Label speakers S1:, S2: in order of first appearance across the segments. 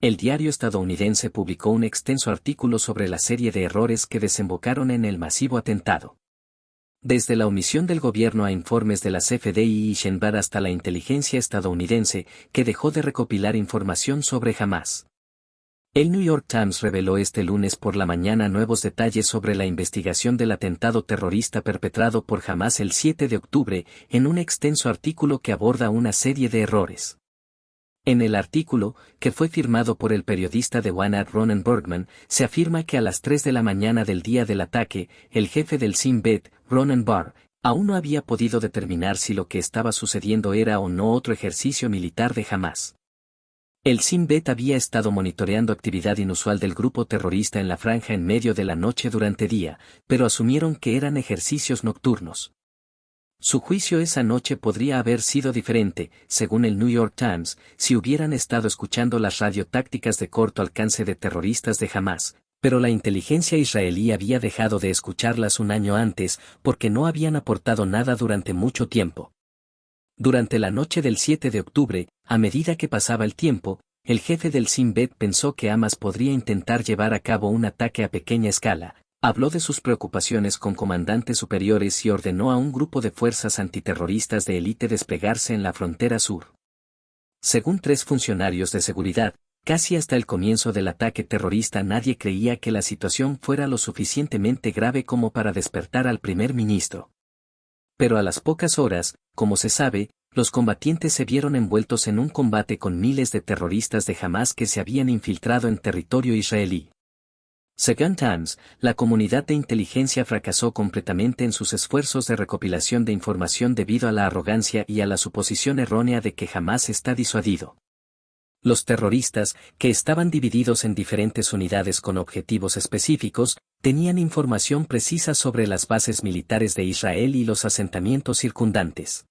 S1: el diario estadounidense publicó un extenso artículo sobre la serie de errores que desembocaron en el masivo atentado. Desde la omisión del gobierno a informes de las FBI y Shenbad hasta la inteligencia estadounidense, que dejó de recopilar información sobre Hamás. El New York Times reveló este lunes por la mañana nuevos detalles sobre la investigación del atentado terrorista perpetrado por Hamás el 7 de octubre, en un extenso artículo que aborda una serie de errores. En el artículo, que fue firmado por el periodista de Yonhap Ronen Bergman, se afirma que a las 3 de la mañana del día del ataque, el jefe del Shin Bet, Ronen Bar, aún no había podido determinar si lo que estaba sucediendo era o no otro ejercicio militar de Hamás. El Shin Bet había estado monitoreando actividad inusual del grupo terrorista en la franja en medio de la noche durante día, pero asumieron que eran ejercicios nocturnos. Su juicio esa noche podría haber sido diferente, según el New York Times, si hubieran estado escuchando las radiotácticas de corto alcance de terroristas de Hamás, pero la inteligencia israelí había dejado de escucharlas un año antes porque no habían aportado nada durante mucho tiempo. Durante la noche del 7 de octubre, a medida que pasaba el tiempo, el jefe del Shin Bet pensó que Hamás podría intentar llevar a cabo un ataque a pequeña escala, habló de sus preocupaciones con comandantes superiores y ordenó a un grupo de fuerzas antiterroristas de élite desplegarse en la frontera sur. Según 3 funcionarios de seguridad, casi hasta el comienzo del ataque terrorista nadie creía que la situación fuera lo suficientemente grave como para despertar al primer ministro. Pero a las pocas horas, como se sabe, los combatientes se vieron envueltos en un combate con miles de terroristas de Hamás que se habían infiltrado en territorio israelí. Según Times, la comunidad de inteligencia fracasó completamente en sus esfuerzos de recopilación de información debido a la arrogancia y a la suposición errónea de que Hamás está disuadido. Los terroristas, que estaban divididos en diferentes unidades con objetivos específicos, tenían información precisa sobre las bases militares de Israel y los asentamientos circundantes.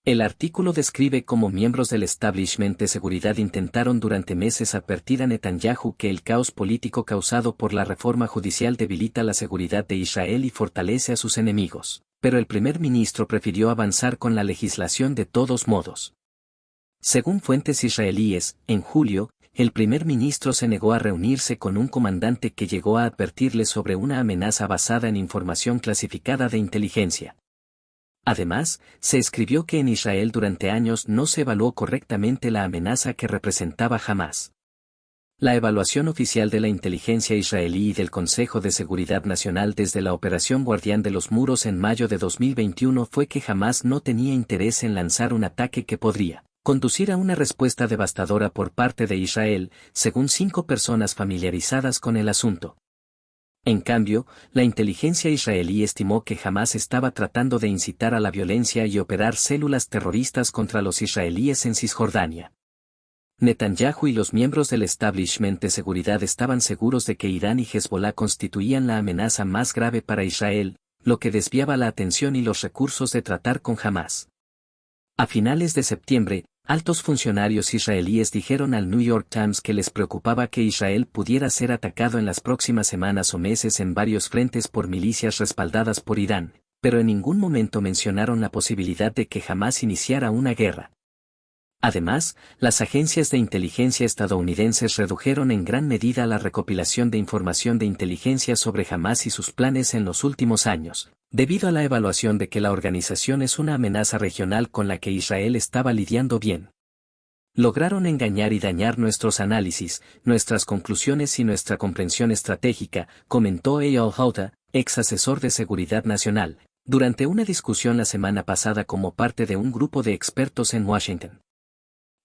S1: El artículo describe cómo miembros del establishment de seguridad intentaron durante meses advertir a Netanyahu que el caos político causado por la reforma judicial debilita la seguridad de Israel y fortalece a sus enemigos, pero el primer ministro prefirió avanzar con la legislación de todos modos. Según fuentes israelíes, en julio, el primer ministro se negó a reunirse con un comandante que llegó a advertirle sobre una amenaza basada en información clasificada de inteligencia. Además, se escribió que en Israel durante años no se evaluó correctamente la amenaza que representaba Hamás. La evaluación oficial de la inteligencia israelí y del Consejo de Seguridad Nacional desde la Operación Guardián de los Muros en mayo de 2021 fue que Hamás no tenía interés en lanzar un ataque que podría conducir a una respuesta devastadora por parte de Israel, según 5 personas familiarizadas con el asunto. En cambio, la inteligencia israelí estimó que Hamás estaba tratando de incitar a la violencia y operar células terroristas contra los israelíes en Cisjordania. Netanyahu y los miembros del establishment de seguridad estaban seguros de que Irán y Hezbollah constituían la amenaza más grave para Israel, lo que desviaba la atención y los recursos de tratar con Hamás. A finales de septiembre, altos funcionarios israelíes dijeron al New York Times que les preocupaba que Israel pudiera ser atacado en las próximas semanas o meses en varios frentes por milicias respaldadas por Irán, pero en ningún momento mencionaron la posibilidad de que Hamás iniciara una guerra. Además, las agencias de inteligencia estadounidenses redujeron en gran medida la recopilación de información de inteligencia sobre Hamás y sus planes en los últimos años, debido a la evaluación de que la organización es una amenaza regional con la que Israel estaba lidiando bien. Lograron engañar y dañar nuestros análisis, nuestras conclusiones y nuestra comprensión estratégica, comentó Eyal Houda, ex asesor de Seguridad Nacional, durante una discusión la semana pasada como parte de un grupo de expertos en Washington.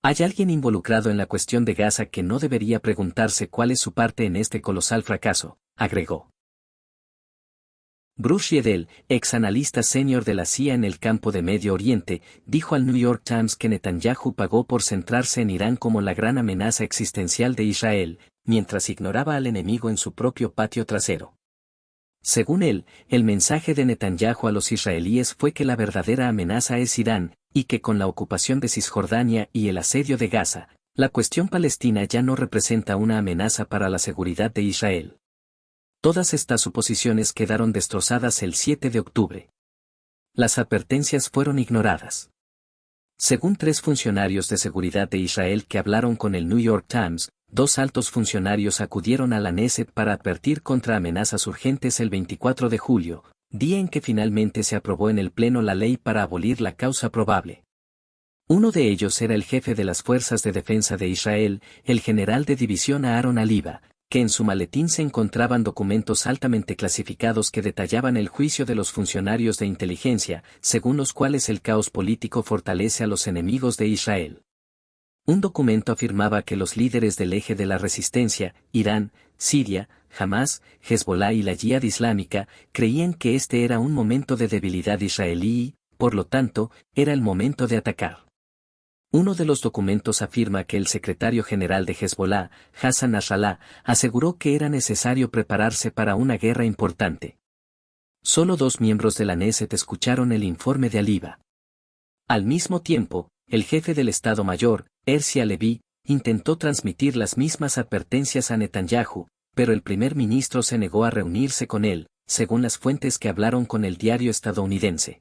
S1: Hay alguien involucrado en la cuestión de Gaza que no debería preguntarse cuál es su parte en este colosal fracaso, agregó. Bruce Riedel, ex analista senior de la CIA en el campo de Medio Oriente, dijo al New York Times que Netanyahu pagó por centrarse en Irán como la gran amenaza existencial de Israel, mientras ignoraba al enemigo en su propio patio trasero. Según él, el mensaje de Netanyahu a los israelíes fue que la verdadera amenaza es Irán, y que con la ocupación de Cisjordania y el asedio de Gaza, la cuestión palestina ya no representa una amenaza para la seguridad de Israel. Todas estas suposiciones quedaron destrozadas el 7 de octubre. Las advertencias fueron ignoradas. Según 3 funcionarios de seguridad de Israel que hablaron con el New York Times, 2 altos funcionarios acudieron a la Knesset para advertir contra amenazas urgentes el 24 de julio, día en que finalmente se aprobó en el Pleno la ley para abolir la causa probable. Uno de ellos era el jefe de las Fuerzas de Defensa de Israel, el general de división Aaron Aliva, que en su maletín se encontraban documentos altamente clasificados que detallaban el juicio de los funcionarios de inteligencia, según los cuales el caos político fortalece a los enemigos de Israel. Un documento afirmaba que los líderes del eje de la resistencia, Irán, Siria, Hamás, Hezbolá y la Yihad Islámica, creían que este era un momento de debilidad israelí y, por lo tanto, era el momento de atacar. Uno de los documentos afirma que el secretario general de Hezbolá, Hassan Nasrallah, aseguró que era necesario prepararse para una guerra importante. Solo 2 miembros de la Knesset escucharon el informe de Aliva. Al mismo tiempo, el jefe del Estado Mayor, Herzi Halevi, intentó transmitir las mismas advertencias a Netanyahu, pero el primer ministro se negó a reunirse con él, según las fuentes que hablaron con el diario estadounidense.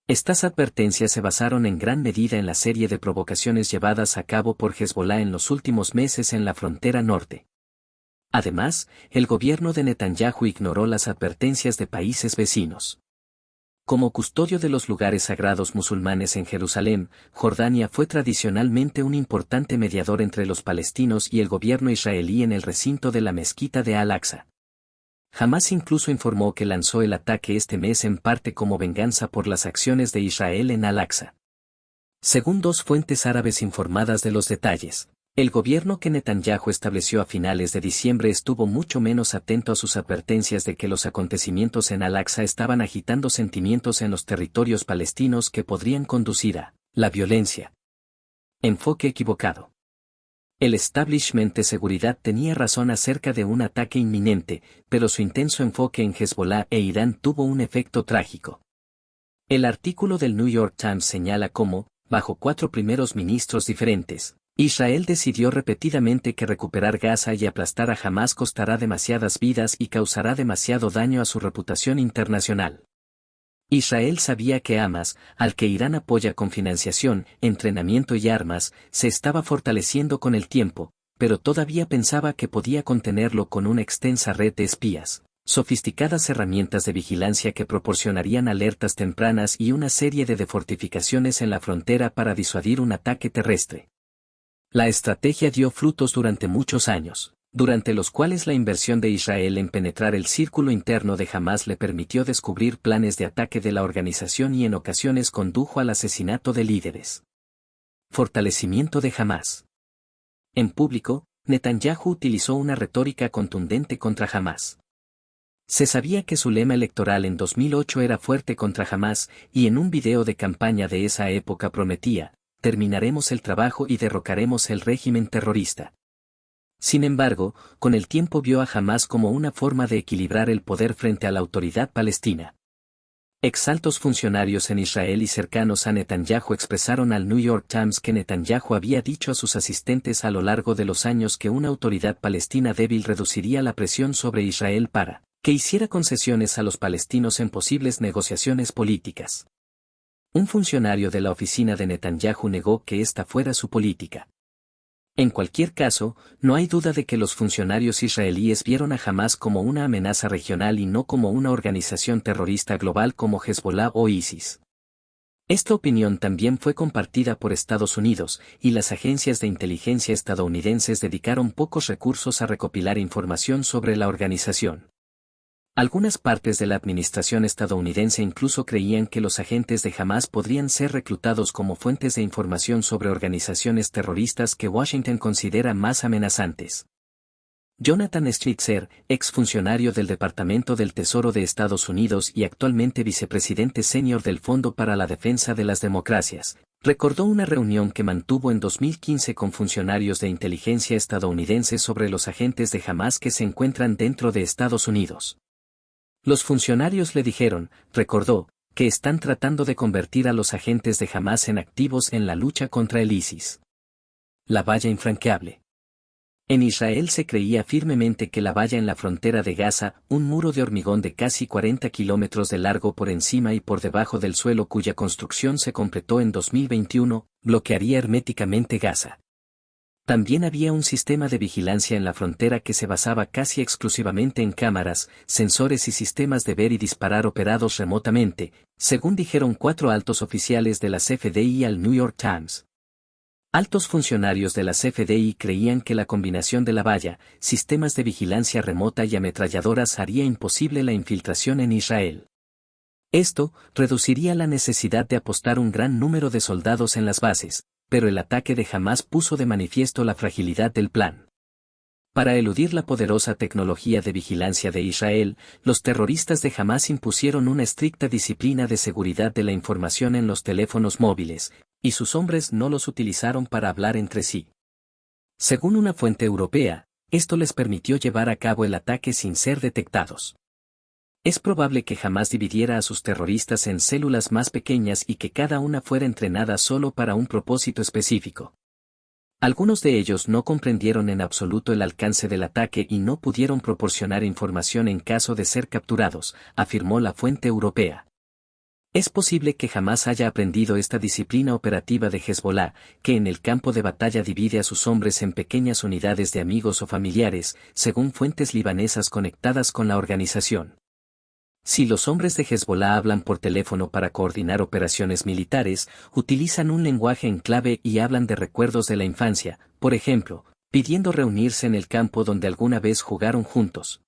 S1: Estas advertencias se basaron en gran medida en la serie de provocaciones llevadas a cabo por Hezbolá en los últimos meses en la frontera norte. Además, el gobierno de Netanyahu ignoró las advertencias de países vecinos. Como custodio de los lugares sagrados musulmanes en Jerusalén, Jordania fue tradicionalmente un importante mediador entre los palestinos y el gobierno israelí en el recinto de la mezquita de Al-Aqsa. Hamás incluso informó que lanzó el ataque este mes en parte como venganza por las acciones de Israel en Al-Aqsa. Según 2 fuentes árabes informadas de los detalles, el gobierno que Netanyahu estableció a finales de diciembre estuvo mucho menos atento a sus advertencias de que los acontecimientos en Al-Aqsa estaban agitando sentimientos en los territorios palestinos que podrían conducir a la violencia. Enfoque equivocado. El establishment de seguridad tenía razón acerca de un ataque inminente, pero su intenso enfoque en Hezbolá e Irán tuvo un efecto trágico. El artículo del New York Times señala cómo, bajo 4 primeros ministros diferentes, Israel decidió repetidamente que recuperar Gaza y aplastar a Hamás costará demasiadas vidas y causará demasiado daño a su reputación internacional. Israel sabía que Hamás, al que Irán apoya con financiación, entrenamiento y armas, se estaba fortaleciendo con el tiempo, pero todavía pensaba que podía contenerlo con una extensa red de espías, sofisticadas herramientas de vigilancia que proporcionarían alertas tempranas y una serie de fortificaciones en la frontera para disuadir un ataque terrestre. La estrategia dio frutos durante muchos años, durante los cuales la inversión de Israel en penetrar el círculo interno de Hamás le permitió descubrir planes de ataque de la organización y en ocasiones condujo al asesinato de líderes. Fortalecimiento de Hamás. En público, Netanyahu utilizó una retórica contundente contra Hamás. Se sabía que su lema electoral en 2008 era fuerte contra Hamás, y en un video de campaña de esa época prometía: terminaremos el trabajo y derrocaremos el régimen terrorista. Sin embargo, con el tiempo vio a Hamás como una forma de equilibrar el poder frente a la autoridad palestina. Exaltos funcionarios en Israel y cercanos a Netanyahu expresaron al New York Times que Netanyahu había dicho a sus asistentes a lo largo de los años que una autoridad palestina débil reduciría la presión sobre Israel para que hiciera concesiones a los palestinos en posibles negociaciones políticas. Un funcionario de la oficina de Netanyahu negó que esta fuera su política. En cualquier caso, no hay duda de que los funcionarios israelíes vieron a Hamás como una amenaza regional y no como una organización terrorista global como Hezbolá o ISIS. Esta opinión también fue compartida por Estados Unidos, y las agencias de inteligencia estadounidenses dedicaron pocos recursos a recopilar información sobre la organización. Algunas partes de la administración estadounidense incluso creían que los agentes de Hamás podrían ser reclutados como fuentes de información sobre organizaciones terroristas que Washington considera más amenazantes. Jonathan Stritzer, exfuncionario del Departamento del Tesoro de Estados Unidos y actualmente vicepresidente senior del Fondo para la Defensa de las Democracias, recordó una reunión que mantuvo en 2015 con funcionarios de inteligencia estadounidenses sobre los agentes de Hamás que se encuentran dentro de Estados Unidos. Los funcionarios le dijeron, recordó, que están tratando de convertir a los agentes de Hamás en activos en la lucha contra el ISIS. La valla infranqueable. En Israel se creía firmemente que la valla en la frontera de Gaza, un muro de hormigón de casi 40 kilómetros de largo por encima y por debajo del suelo cuya construcción se completó en 2021, bloquearía herméticamente Gaza. También había un sistema de vigilancia en la frontera que se basaba casi exclusivamente en cámaras, sensores y sistemas de ver y disparar operados remotamente, según dijeron 4 altos oficiales de la CFDI al New York Times. Altos funcionarios de la CFDI creían que la combinación de la valla, sistemas de vigilancia remota y ametralladoras haría imposible la infiltración en Israel. Esto reduciría la necesidad de apostar un gran número de soldados en las bases, pero el ataque de Hamás puso de manifiesto la fragilidad del plan. Para eludir la poderosa tecnología de vigilancia de Israel, los terroristas de Hamás impusieron una estricta disciplina de seguridad de la información en los teléfonos móviles, y sus hombres no los utilizaron para hablar entre sí. Según una fuente europea, esto les permitió llevar a cabo el ataque sin ser detectados. Es probable que Hamás dividiera a sus terroristas en células más pequeñas y que cada una fuera entrenada solo para un propósito específico. Algunos de ellos no comprendieron en absoluto el alcance del ataque y no pudieron proporcionar información en caso de ser capturados, afirmó la fuente europea. Es posible que Hamás haya aprendido esta disciplina operativa de Hezbolá, que en el campo de batalla divide a sus hombres en pequeñas unidades de amigos o familiares, según fuentes libanesas conectadas con la organización. Si los hombres de Hezbolá hablan por teléfono para coordinar operaciones militares, utilizan un lenguaje en clave y hablan de recuerdos de la infancia, por ejemplo, pidiendo reunirse en el campo donde alguna vez jugaron juntos.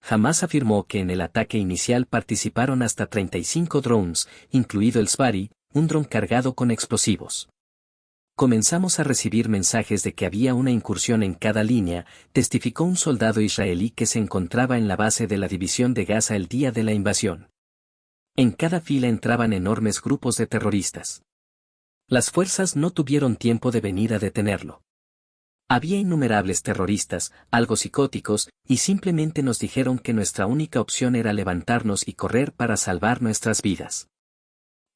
S1: Hamás afirmó que en el ataque inicial participaron hasta 35 drones, incluido el Sbari, un dron cargado con explosivos. Comenzamos a recibir mensajes de que había una incursión en cada línea, testificó un soldado israelí que se encontraba en la base de la división de Gaza el día de la invasión. En cada fila entraban enormes grupos de terroristas. Las fuerzas no tuvieron tiempo de venir a detenerlo. Había innumerables terroristas, algo psicóticos, y simplemente nos dijeron que nuestra única opción era levantarnos y correr para salvar nuestras vidas.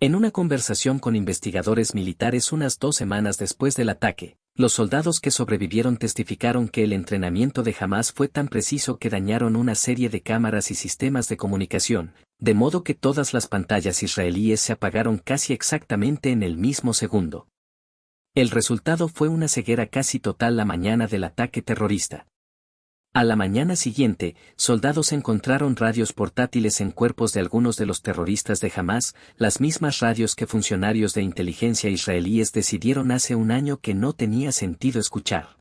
S1: En una conversación con investigadores militares unas 2 semanas después del ataque, los soldados que sobrevivieron testificaron que el entrenamiento de Hamás fue tan preciso que dañaron una serie de cámaras y sistemas de comunicación, de modo que todas las pantallas israelíes se apagaron casi exactamente en el mismo segundo. El resultado fue una ceguera casi total la mañana del ataque terrorista. A la mañana siguiente, soldados encontraron radios portátiles en cuerpos de algunos de los terroristas de Hamás, las mismas radios que funcionarios de inteligencia israelíes decidieron hace un año que no tenía sentido escuchar.